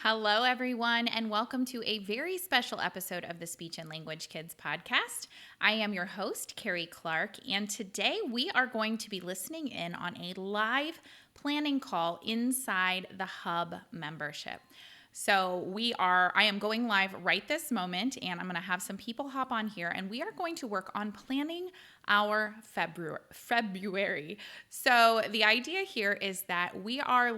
Hello, everyone, and welcome to a very special episode of the Speech and Language Kids podcast. I am your host, Carrie Clark, and today we are going to be listening in on a live planning call inside the Hub membership. So I am going live right this moment, and I'm going to have some people hop on here, and we are going to work on planning our February. So the idea here is that we are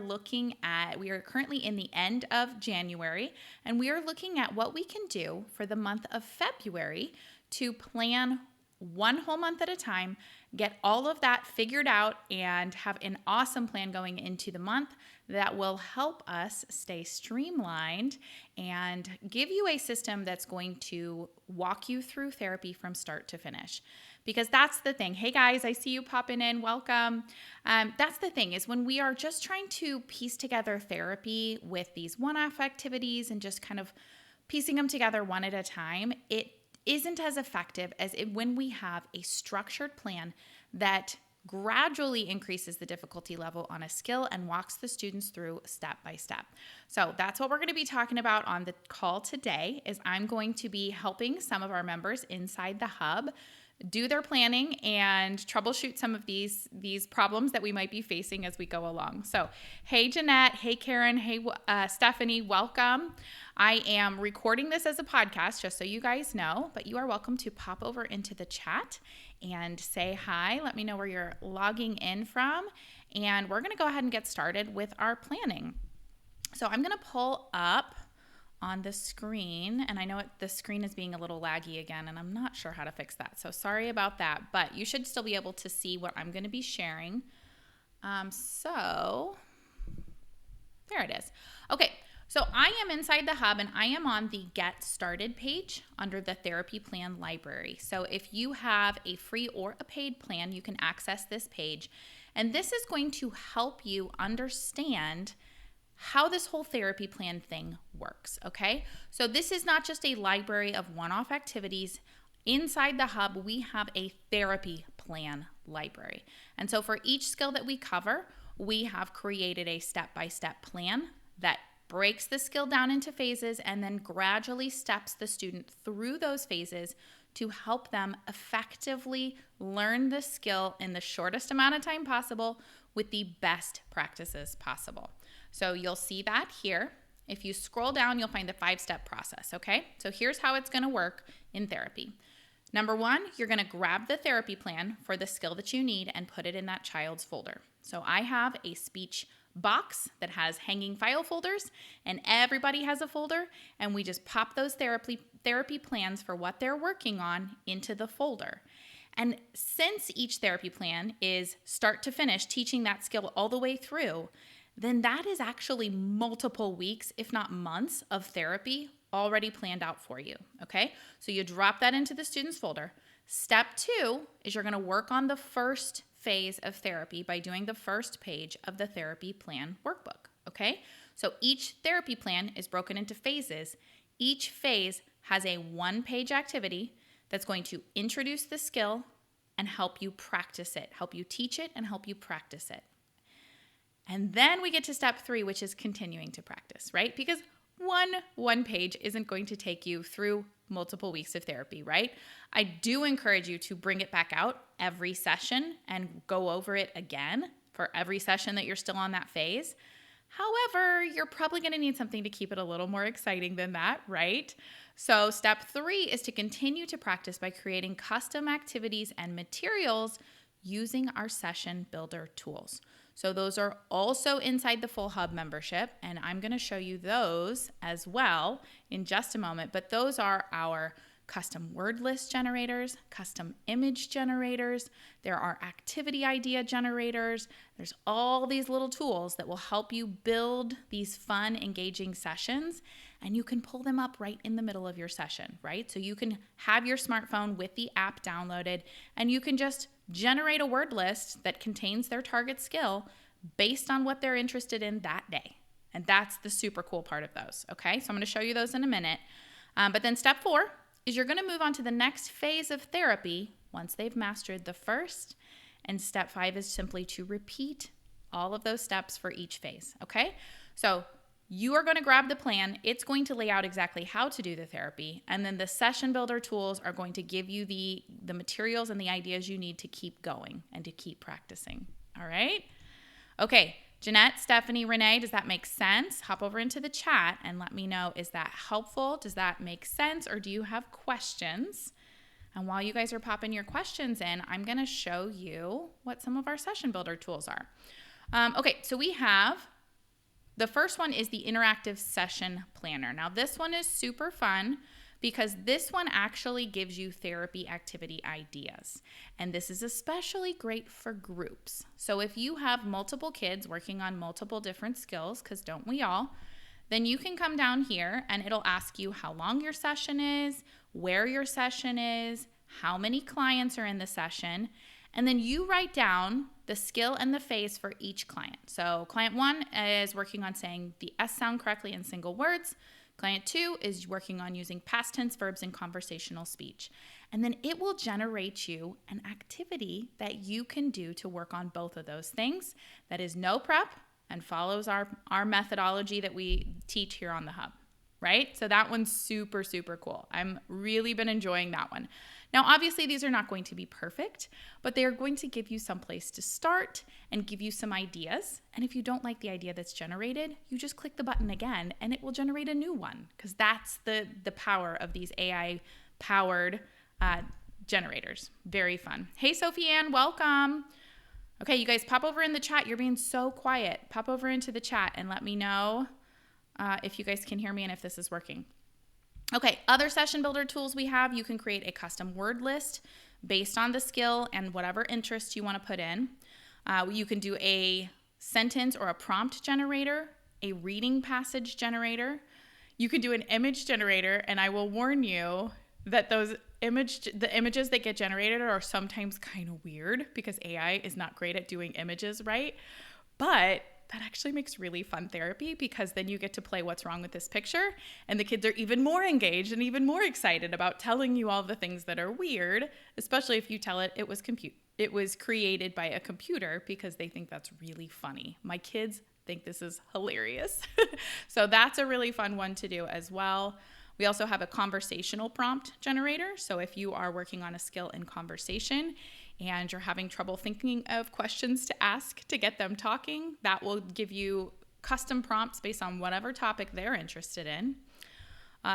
currently in the end of January, and we are looking at what we can do for the month of February to plan one whole month at a time, get all of that figured out, and have an awesome plan going into the month that will help us stay streamlined and give you a system that's going to walk you through therapy from start to finish. Because that's the thing. Hey guys, I see you popping in. Welcome. That's the thing is when we are just trying to piece together therapy with these one-off activities and just kind of piecing them together one at a time, it isn't as effective as when we have a structured plan that gradually increases the difficulty level on a skill and walks the students through step by step. So that's what we're going to be talking about on the call today. Is I'm going to be helping some of our members inside the Hub do their planning and troubleshoot some of these problems that we might be facing as we go along. So, hey Jeanette, hey Karen, hey Stephanie, welcome. I am recording this as a podcast just so you guys know, but you are welcome to pop over into the chat and say hi. Let me know where you're logging in from, and we're going to go ahead and get started with our planning. So I'm going to pull up on the screen, and I know the screen is being a little laggy again, and I'm not sure how to fix that, so sorry about that, but you should still be able to see what I'm going to be sharing. So there it is. Okay, so I am inside the Hub, and I am on the Get Started page under the Therapy Plan Library. So if you have a free or a paid plan, you can access this page, and this is going to help you understand how this whole therapy plan thing works, okay? So this is not just a library of one-off activities. Inside the Hub, we have a therapy plan library. And so for each skill that we cover, we have created a step-by-step plan that breaks the skill down into phases and then gradually steps the student through those phases to help them effectively learn the skill in the shortest amount of time possible with the best practices possible. So you'll see that here. If you scroll down, you'll find the 5-step process, okay? So here's how it's going to work in therapy. Number 1, you're going to grab the therapy plan for the skill that you need and put it in that child's folder. So I have a speech box that has hanging file folders, and everybody has a folder, and we just pop those therapy plans for what they're working on into the folder. And since each therapy plan is start to finish teaching that skill all the way through, then that is actually multiple weeks, if not months, of therapy already planned out for you, okay? So you drop that into the student's folder. Step 2 is you're going to work on the first phase of therapy by doing the first page of the therapy plan workbook, okay? So each therapy plan is broken into phases. Each phase has a 1-page activity that's going to introduce the skill and help you practice it, help you teach it, and help you practice it. And then we get to step 3, which is continuing to practice, right? Because one page isn't going to take you through multiple weeks of therapy, right? I do encourage you to bring it back out every session and go over it again for every session that you're still on that phase. However, you're probably going to need something to keep it a little more exciting than that, right? So step 3 is to continue to practice by creating custom activities and materials using our session builder tools. So those are also inside the full Hub membership, and I'm going to show you those as well in just a moment. But those are our custom word list generators, custom image generators. There are activity idea generators. There's all these little tools that will help you build these fun, engaging sessions, and you can pull them up right in the middle of your session, right? So you can have your smartphone with the app downloaded, and you can just generate a word list that contains their target skill based on what they're interested in that day. And that's the super cool part of those, okay? So I'm going to show you those in a minute. But then step 4 is you're going to move on to the next phase of therapy once they've mastered the first. And step 5 is simply to repeat all of those steps for each phase, okay? So You are going to grab the plan. It's going to lay out exactly how to do the therapy. And then the session builder tools are going to give you the materials and the ideas you need to keep going and to keep practicing. All right? Okay, Jeanette, Stephanie, Renee, does that make sense? Hop over into the chat and let me know, is that helpful? Does that make sense? Or do you have questions? And while you guys are popping your questions in, I'm going to show you what some of our session builder tools are. Okay, so we have, the first one is the interactive session planner. Now this one is super fun because this one actually gives you therapy activity ideas. And this is especially great for groups. So if you have multiple kids working on multiple different skills, because don't we all, then you can come down here and it'll ask you how long your session is, where your session is, how many clients are in the session, and then you write down the skill and the phase for each client. So client 1 is working on saying the S sound correctly in single words. Client 2 is working on using past tense verbs in conversational speech. And then it will generate you an activity that you can do to work on both of those things that is no prep and follows our methodology that we teach here on the Hub, right? So that one's super, super cool. I'm really been enjoying that one. Now, obviously, these are not going to be perfect, but they are going to give you some place to start and give you some ideas. And if you don't like the idea that's generated, you just click the button again and it will generate a new one, because that's the power of these AI-powered generators. Very fun. Hey, Sophie Ann, welcome. Okay, you guys pop over in the chat. You're being so quiet. Pop over into the chat and let me know if you guys can hear me and if this is working. Okay, other session builder tools we have, you can create a custom word list based on the skill and whatever interest you want to put in. You can do a sentence or a prompt generator, a reading passage generator. You can do an image generator, and I will warn you that the images that get generated are sometimes kind of weird because AI is not great at doing images right. But that actually makes really fun therapy, because then you get to play what's wrong with this picture, and the kids are even more engaged and even more excited about telling you all the things that are weird, especially if you tell it was created by a computer, because they think that's really funny. My kids think this is hilarious. So that's a really fun one to do as well. We also have a conversational prompt generator. So if you are working on a skill in conversation and you're having trouble thinking of questions to ask to get them talking, that will give you custom prompts based on whatever topic they're interested in.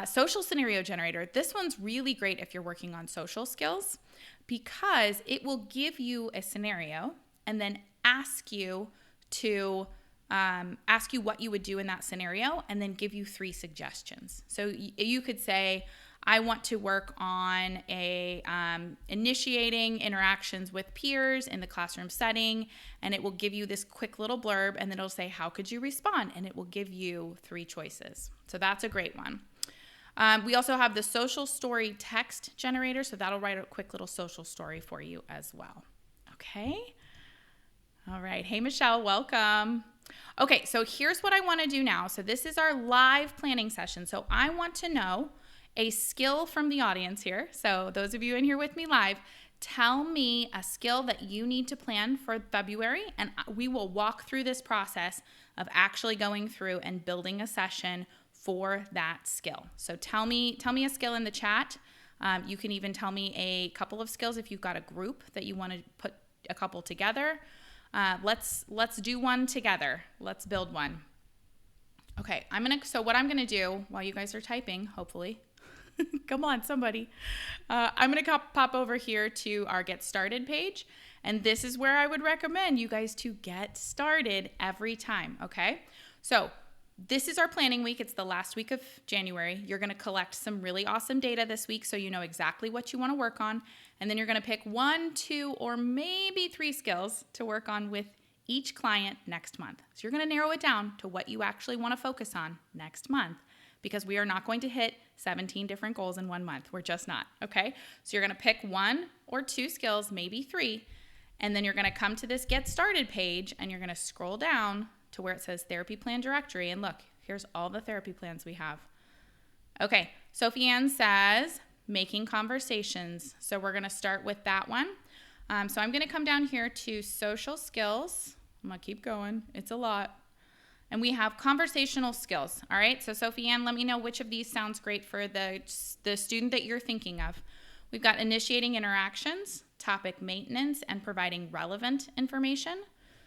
Social scenario generator. This one's really great if you're working on social skills, because it will give you a scenario and then ask you what you would do in that scenario, and then give you 3 suggestions. So you could say, I want to work on initiating interactions with peers in the classroom setting, and it will give you this quick little blurb, and then it'll say, how could you respond? And it will give you 3 choices. So that's a great one. We also have the social story text generator, so that'll write a quick little social story for you as well. Okay? All right. Hey, Michelle, welcome. Okay, so here's what I want to do now. So this is our live planning session. So I want to know a skill from the audience here. So those of you in here with me live, tell me a skill that you need to plan for February, and we will walk through this process of actually going through and building a session for that skill. So tell me a skill in the chat. You can even tell me a couple of skills if you've got a group that you want to put a couple together. Let's do one together. Let's build one. Okay, so what I'm gonna do while you guys are typing, hopefully, come on, somebody. I'm going to pop over here to our Get Started page. And this is where I would recommend you guys to get started every time, okay? So this is our planning week. It's the last week of January. You're going to collect some really awesome data this week so you know exactly what you want to work on. And then you're going to pick 1, 2, or maybe 3 skills to work on with each client next month. So you're going to narrow it down to what you actually want to focus on next month, because we are not going to hit 17 different goals in 1 month. We're just not, okay? So you're gonna pick 1 or 2 skills, maybe 3, and then you're gonna come to this Get Started page, and you're gonna scroll down to where it says Therapy Plan Directory, and look, here's all the therapy plans we have. Okay, Sophie Ann says, making conversations. So we're gonna start with that one. So I'm gonna come down here to social skills. I'm gonna keep going, it's a lot. And we have conversational skills. All right. So Sophie Ann, let me know which of these sounds great for the student that you're thinking of. We've got initiating interactions, topic maintenance, and providing relevant information,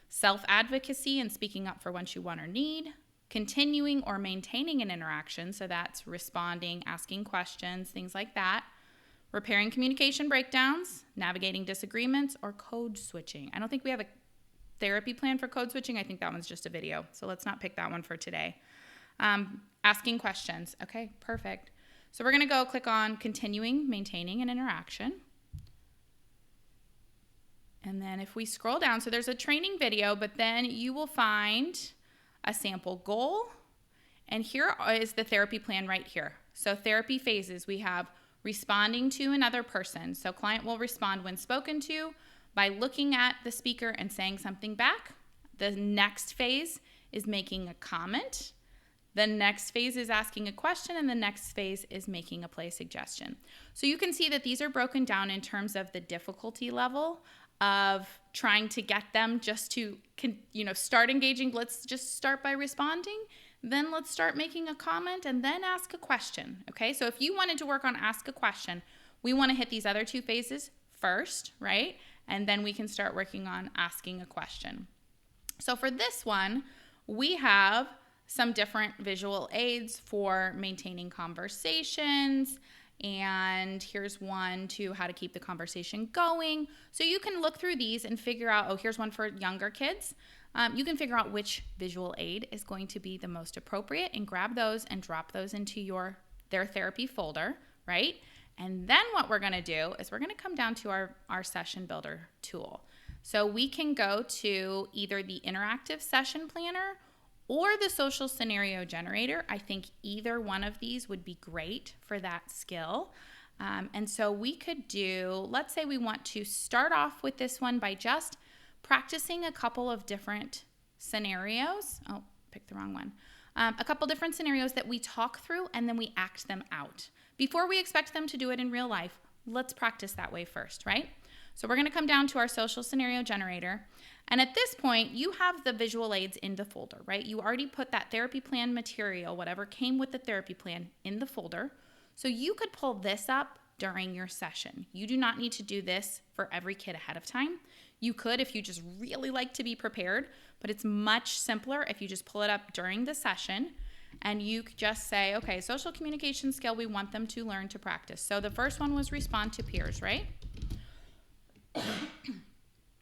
self-advocacy and speaking up for what you want or need, continuing or maintaining an interaction. So that's responding, asking questions, things like that. Repairing communication breakdowns, navigating disagreements, or code switching. I don't think we have a therapy plan for code switching. I think that one's just a video. So let's not pick that one for today. Asking questions. Okay, perfect. So we're going to go click on continuing, maintaining an interaction. And then if we scroll down, so there's a training video, but then you will find a sample goal. And here is the therapy plan right here. So therapy phases, we have responding to another person. So client will respond when spoken to by looking at the speaker and saying something back. The next phase is making a comment. The next phase is asking a question, and the next phase is making a play suggestion. So you can see that these are broken down in terms of the difficulty level of trying to get them just to, start engaging. Let's just start by responding. Then let's start making a comment and then ask a question. Okay, so if you wanted to work on ask a question, we want to hit these other two phases first, right? And then we can start working on asking a question. So for this one, we have some different visual aids for maintaining conversations. And here's one to how to keep the conversation going. So you can look through these and figure out, here's one for younger kids. You can figure out which visual aid is going to be the most appropriate and grab those and drop those into their therapy folder, right? And then what we're going to do is we're going to come down to our session builder tool. So we can go to either the interactive session planner or the social scenario generator. I think either one of these would be great for that skill. And so we could do, let's say we want to start off with this one by just practicing a couple of different scenarios. Oh, picked the wrong one. A couple different scenarios that we talk through and then we act them out. Before we expect them to do it in real life, let's practice that way first, right? So we're going to come down to our social scenario generator. And at this point, you have the visual aids in the folder, right? You already put that therapy plan material, whatever came with the therapy plan, in the folder. So you could pull this up during your session. You do not need to do this for every kid ahead of time. You could if you just really like to be prepared, but it's much simpler if you just pull it up during the session and you just say, okay, social communication skill, we want them to learn to practice. So the first one was respond to peers, right?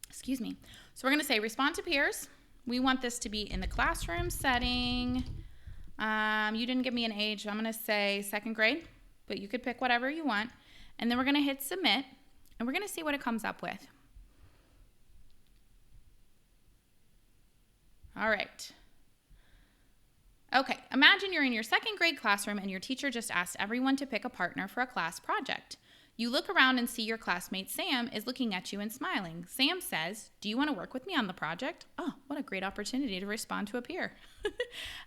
Excuse me. So we're going to say respond to peers. We want this to be in the classroom setting. You didn't give me an age. So I'm going to say 2nd grade, but you could pick whatever you want. And then we're going to hit submit, and we're going to see what it comes up with. All right. Okay, imagine you're in your 2nd grade classroom and your teacher just asked everyone to pick a partner for a class project. You look around and see your classmate Sam is looking at you and smiling. Sam says, "Do you want to work with me on the project?" Oh, what a great opportunity to respond to a peer.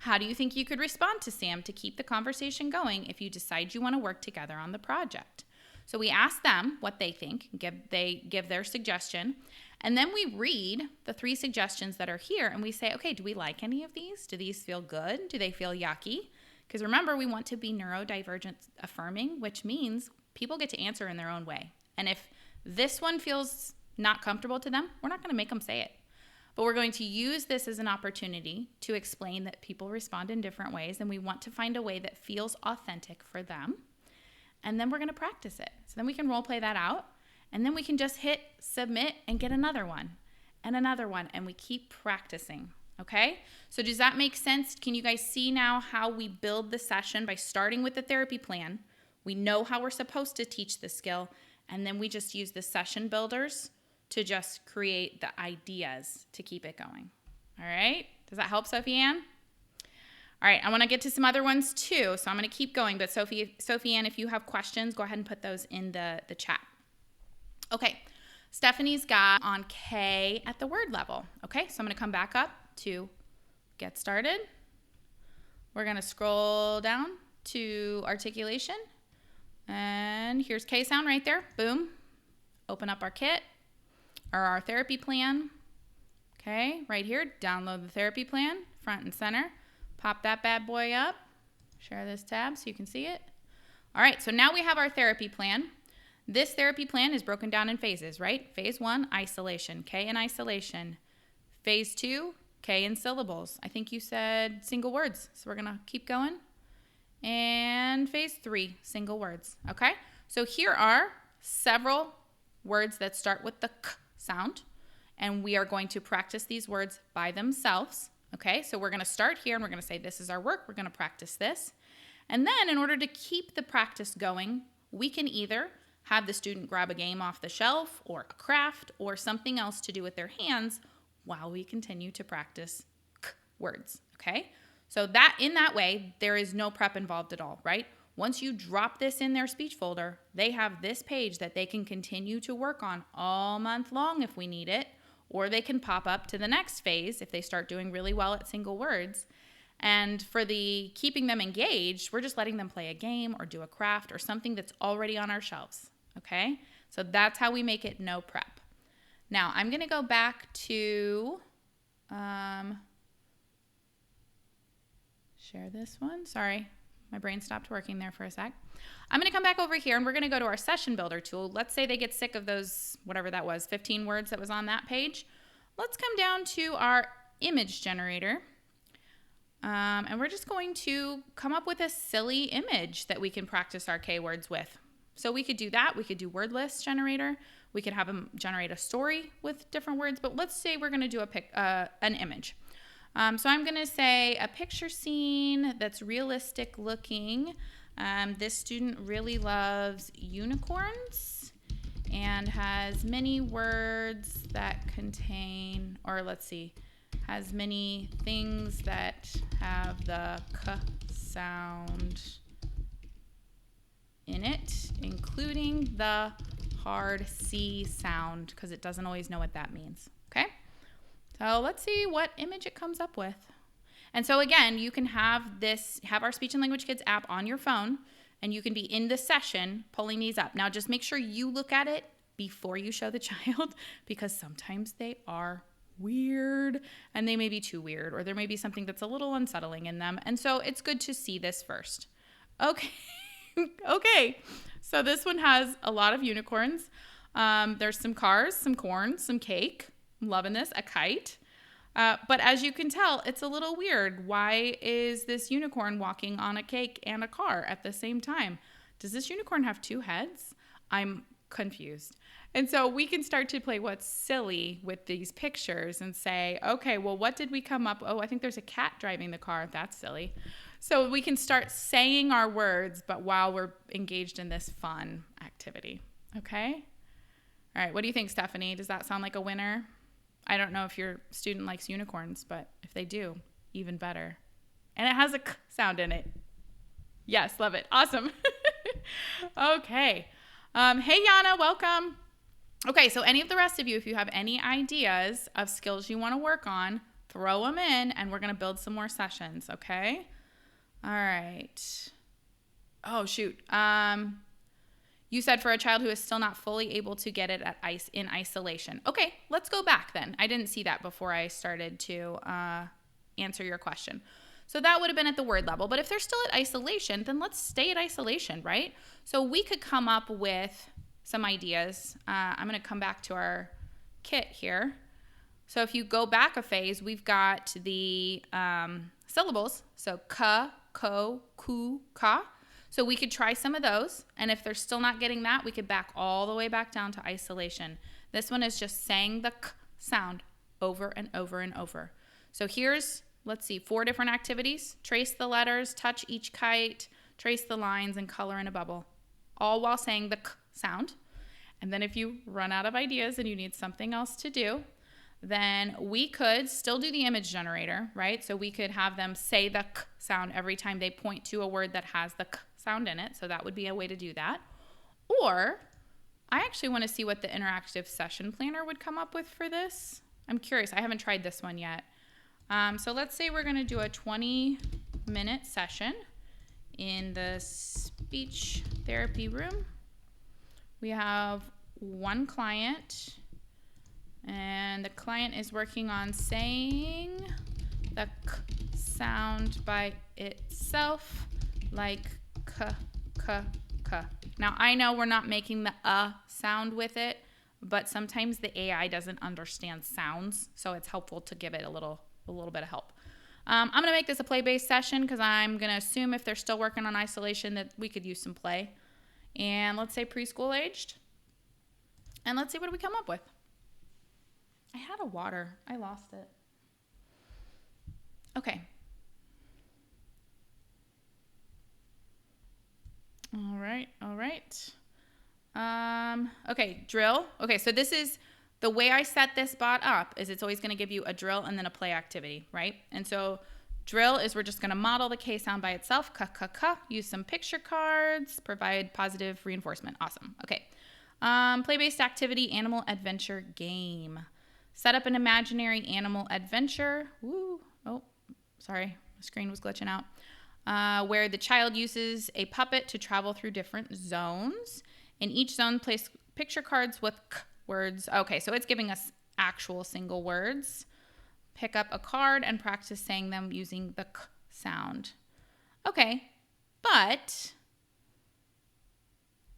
How do you think you could respond to Sam to keep the conversation going if you decide you want to work together on the project? So we ask them what they think, they give their suggestion, and then we read the 3 suggestions that are here and we say, okay, do we like any of these? Do these feel good? Do they feel yucky? Because remember, we want to be neurodivergent affirming, which means people get to answer in their own way. And if this one feels not comfortable to them, we're not going to make them say it. But we're going to use this as an opportunity to explain that people respond in different ways and we want to find a way that feels authentic for them. And then we're going to practice it. So then we can role play that out. And then we can just hit submit and get another one and another one. And we keep practicing. Okay? So does that make sense? Can you guys see now how we build the session by starting with the therapy plan? We know how we're supposed to teach the skill. And then we just use the session builders to just create the ideas to keep it going. All right? Does that help, Sophie Ann? All right, I want to get to some other ones too, so I'm going to keep going. But Sophie Ann, if you have questions, go ahead and put those in the chat. Okay, Stephanie's got on K at the word level. Okay, so I'm going to come back up to get started. We're going to scroll down to articulation. And here's K sound right there. Boom. Open up our kit or our therapy plan. Okay, right here, download the therapy plan. front and center. Pop that bad boy up. Share this tab so you can see it. All right, so now we have our therapy plan. This therapy plan is broken down in phases, right? Phase 1, isolation, K in isolation. Phase 2, K in syllables. I think you said single words, so we're gonna keep going. And phase 3, single words, okay? So here are several words that start with the K sound, and we are going to practice these words by themselves, okay? So we're gonna start here and we're gonna say, this is our work, we're gonna practice this. And then in order to keep the practice going, we can either have the student grab a game off the shelf or a craft or something else to do with their hands while we continue to practice K words, okay? So that in that way, there is no prep involved at all, right? Once you drop this in their speech folder, they have this page that they can continue to work on all month long if we need it, or they can pop up to the next phase if they start doing really well at single words. And for the keeping them engaged, we're just letting them play a game or do a craft or something that's already on our shelves, okay? So that's how we make it no prep. Now, I'm gonna go back to, share this one. Sorry, my brain stopped working there for a sec. I'm gonna come back over here and we're gonna go to our session builder tool. Let's say they get sick of those, whatever that was, 15 words that was on that page. Let's come down to our image generator. And we're just going to come up with a silly image that we can practice our K words with. So we could do that. We could do word list generator. We could have them generate a story with different words, but let's say we're gonna do an image. So I'm gonna say a picture scene that's realistic looking. This student really loves unicorns and has many words that contain, or let's see, has many things that have the K sound in it, including the hard C sound, because it doesn't always know what that means, okay? So let's see what image it comes up with. And so again, you can have our Speech and Language Kids app on your phone, and you can be in the session pulling these up. Now just make sure you look at it before you show the child, because sometimes they are weird and they may be too weird, or there may be something that's a little unsettling in them. And so it's good to see this first. Okay. Okay. So this one has a lot of unicorns. There's some cars, some corn, some cake. I'm loving this, a kite. But as you can tell, it's a little weird. Why is this unicorn walking on a cake and a car at the same time? Does this unicorn have two heads? I'm confused. And so we can start to play what's silly with these pictures and say, okay, well, what did we come up? Oh, I think there's a cat driving the car. That's silly. So we can start saying our words, but while we're engaged in this fun activity. Okay? All right, what do you think, Stephanie? Does that sound like a winner? I don't know if your student likes unicorns, but if they do, even better. And it has a K sound in it. Yes, love it. Awesome. Okay. Hey, Yana, welcome. Okay, so any of the rest of you, if you have any ideas of skills you want to work on, throw them in, and we're going to build some more sessions, okay? All right. Oh, shoot. You said for a child who is still not fully able to get it in isolation. Okay, let's go back then. I didn't see that before I started to answer your question. So that would have been at the word level. But if they're still at isolation, then let's stay at isolation, right? So we could come up with some ideas. I'm going to come back to our kit here. So if you go back a phase, we've got the syllables. So ka, ko, ku, ka. So we could try some of those. And if they're still not getting that, we could back all the way back down to isolation. This one is just saying the K sound over and over and over. So here's, let's see, 4 different activities. Trace the letters, touch each kite, trace the lines, and color in a bubble, all while saying the K sound. And then if you run out of ideas and you need something else to do, then we could still do the image generator, right? So we could have them say the K sound every time they point to a word that has the K sound in it. So that would be a way to do that. Or I actually want to see what the interactive session planner would come up with for this. I'm curious. I haven't tried this one yet. So let's say we're going to do a 20-minute session in the speech therapy room. We have one client, and the client is working on saying the the k sound by itself, like k, k, k. Now, I know we're not making the sound with it, but sometimes the AI doesn't understand sounds, so it's helpful to give it a little bit of help. I'm going to make this a play-based session because I'm going to assume if they're still working on isolation that we could use some play. And let's say preschool aged. And let's see what we come up with. I had a water. I lost it. Okay. All right. Okay, drill. Okay, so this is the way I set this bot up is it's always going to give you a drill and then a play activity, right? And so drill is we're just going to model the K sound by itself, ka, ka, ka, use some picture cards, provide positive reinforcement. Awesome. Okay. Play-based activity, animal adventure game. Set up an imaginary animal adventure. Woo. Oh, sorry. The screen was glitching out. Where the child uses a puppet to travel through different zones. In each zone, place picture cards with k words. Okay, so it's giving us actual single words. Pick up a card and practice saying them using the k sound. Okay, but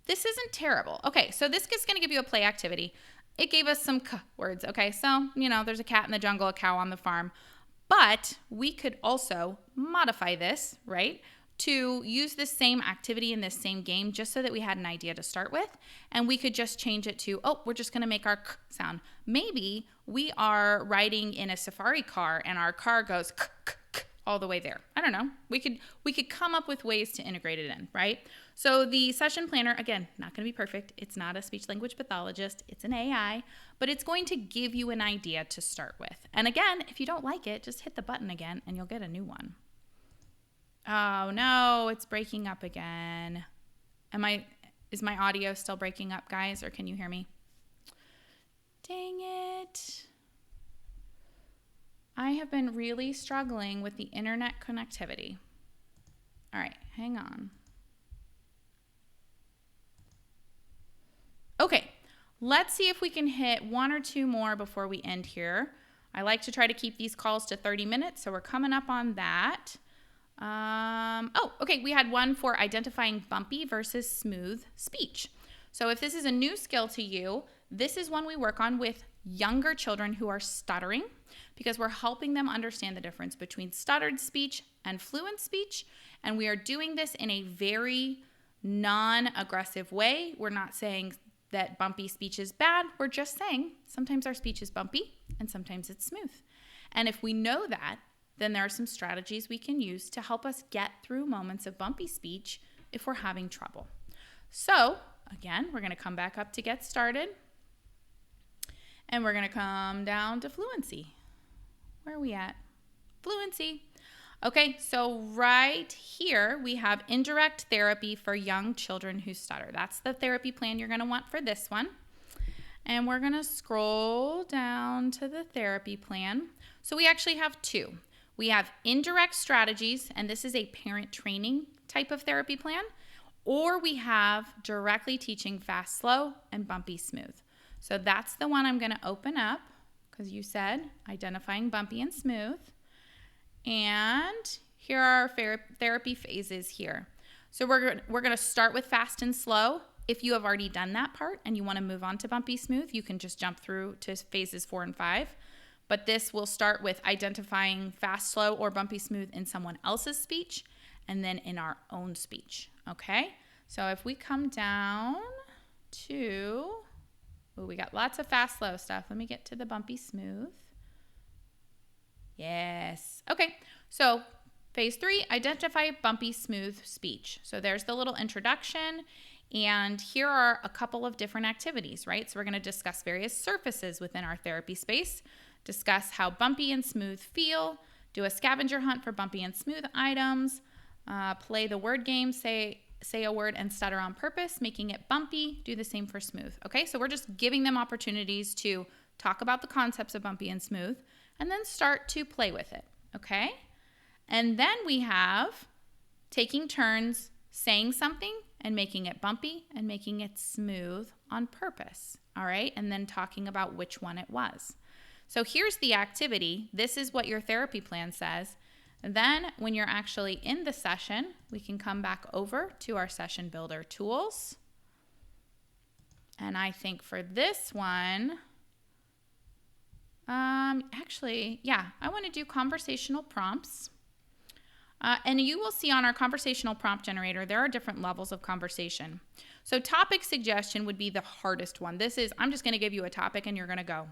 this isn't terrible. Okay, so this is going to give you a play activity. It gave us some k words. Okay, so, there's a cat in the jungle, a cow on the farm. But we could also modify this, right, to use this same activity in this same game just so that we had an idea to start with. And we could just change it to, we're just going to make our k sound. Maybe we are riding in a safari car and our car goes k, k, k all the way there. I don't know. We could come up with ways to integrate it in, right? So the session planner, again, not going to be perfect. It's not a speech language pathologist. It's an AI, but it's going to give you an idea to start with. And again, if you don't like it, just hit the button again and you'll get a new one. Oh no, it's breaking up again. Is my audio still breaking up, guys, or can you hear me? Dang it. I have been really struggling with the internet connectivity. All right, hang on. Okay, let's see if we can hit one or two more before we end here. I like to try to keep these calls to 30 minutes, so we're coming up on that. Okay, we had one for identifying bumpy versus smooth speech. So if this is a new skill to you, this is one we work on with younger children who are stuttering because we're helping them understand the difference between stuttered speech and fluent speech. And we are doing this in a very non-aggressive way. We're not saying that bumpy speech is bad. We're just saying sometimes our speech is bumpy and sometimes it's smooth. And if we know that, then there are some strategies we can use to help us get through moments of bumpy speech if we're having trouble. So again, we're going to come back up to get started. And we're going to come down to fluency. Where are we at? Fluency. Okay, so right here we have indirect therapy for young children who stutter. That's the therapy plan you're going to want for this one. And we're going to scroll down to the therapy plan. So we actually have two. We have indirect strategies, and this is a parent training type of therapy plan, or we have directly teaching fast, slow, and bumpy, smooth. So that's the one I'm going to open up because you said identifying bumpy and smooth. And here are our therapy phases here. So we're going to start with fast and slow. If you have already done that part and you want to move on to bumpy, smooth, you can just jump through to phases 4 and 5. But this will start with identifying fast, slow, or bumpy, smooth in someone else's speech and then in our own speech. Okay? So if we come down to... Oh, we got lots of fast, slow stuff. Let me get to the bumpy, smooth. Yes. Okay. So phase 3, identify bumpy, smooth speech. So there's the little introduction. And here are a couple of different activities, right? So we're going to discuss various surfaces within our therapy space, discuss how bumpy and smooth feel, do a scavenger hunt for bumpy and smooth items, play the word game, say a word and stutter on purpose, making it bumpy, do the same for smooth. Okay, so we're just giving them opportunities to talk about the concepts of bumpy and smooth and then start to play with it. Okay, and then we have taking turns saying something and making it bumpy and making it smooth on purpose. All right, and then talking about which one it was. So here's the activity. This is what your therapy plan says. And then when you're actually in the session, we can come back over to our session builder tools. And I think for this one, I want to do conversational prompts. And you will see on our conversational prompt generator, there are different levels of conversation. So topic suggestion would be the hardest one. I'm just going to give you a topic and you're going to go.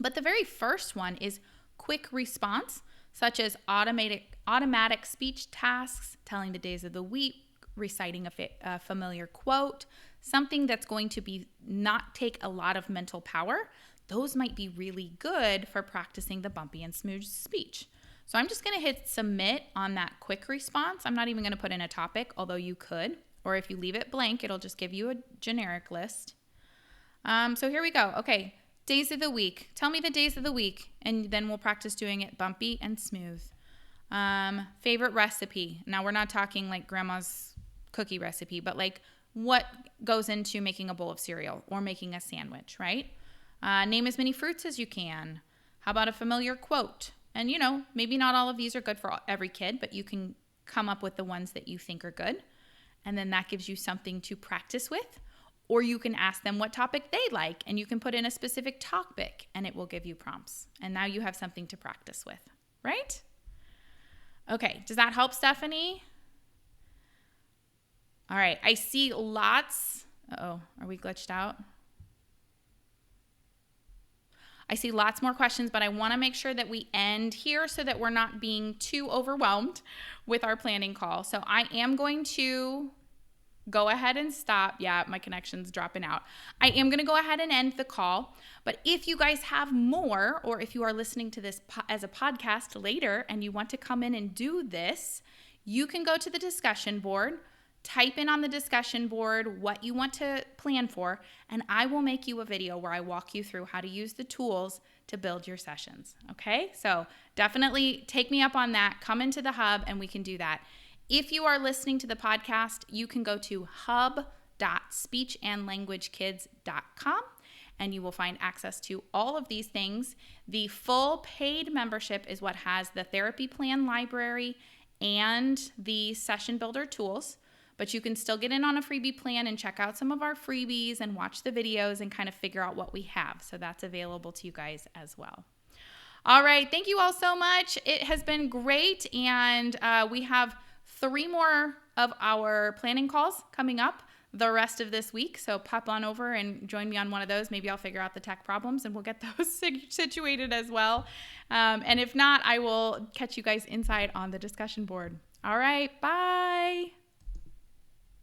But the very first one is quick response, such as automatic speech tasks, telling the days of the week, reciting a familiar quote, something that's going to be not take a lot of mental power. Those might be really good for practicing the bumpy and smooth speech. So I'm just going to hit submit on that quick response. I'm not even going to put in a topic, although you could. Or if you leave it blank, it'll just give you a generic list. So here we go. Okay, days of the week. Tell me the days of the week, and then we'll practice doing it bumpy and smooth. Favorite recipe. Now, we're not talking like grandma's cookie recipe, but like what goes into making a bowl of cereal or making a sandwich, right? Name as many fruits as you can. How about a familiar quote? And, maybe not all of these are good for every kid, but you can come up with the ones that you think are good. And then that gives you something to practice with. Or you can ask them what topic they like, and you can put in a specific topic, and it will give you prompts. And now you have something to practice with, right? Okay, does that help, Stephanie? All right, I see lots. Uh-oh, are we glitched out? I see lots more questions, but I want to make sure that we end here so that we're not being too overwhelmed with our planning call. So I am going to go ahead and stop. Yeah, my connection's dropping out. I am going to go ahead and end the call. But if you guys have more, or if you are listening to this as a podcast later and you want to come in and do this, you can go to the discussion board, type in on the discussion board what you want to plan for, and I will make you a video where I walk you through how to use the tools to build your sessions. Okay? So definitely take me up on that. Come into the hub and we can do that. If you are listening to the podcast, you can go to hub.speechandlanguagekids.com and you will find access to all of these things. The full paid membership is what has the therapy plan library and the session builder tools. But you can still get in on a freebie plan and check out some of our freebies and watch the videos and kind of figure out what we have. So that's available to you guys as well. All right. Thank you all so much. It has been great. And we have 3 more of our planning calls coming up the rest of this week. So pop on over and join me on one of those. Maybe I'll figure out the tech problems and we'll get those situated as well. And if not, I will catch you guys inside on the discussion board. All right. Bye.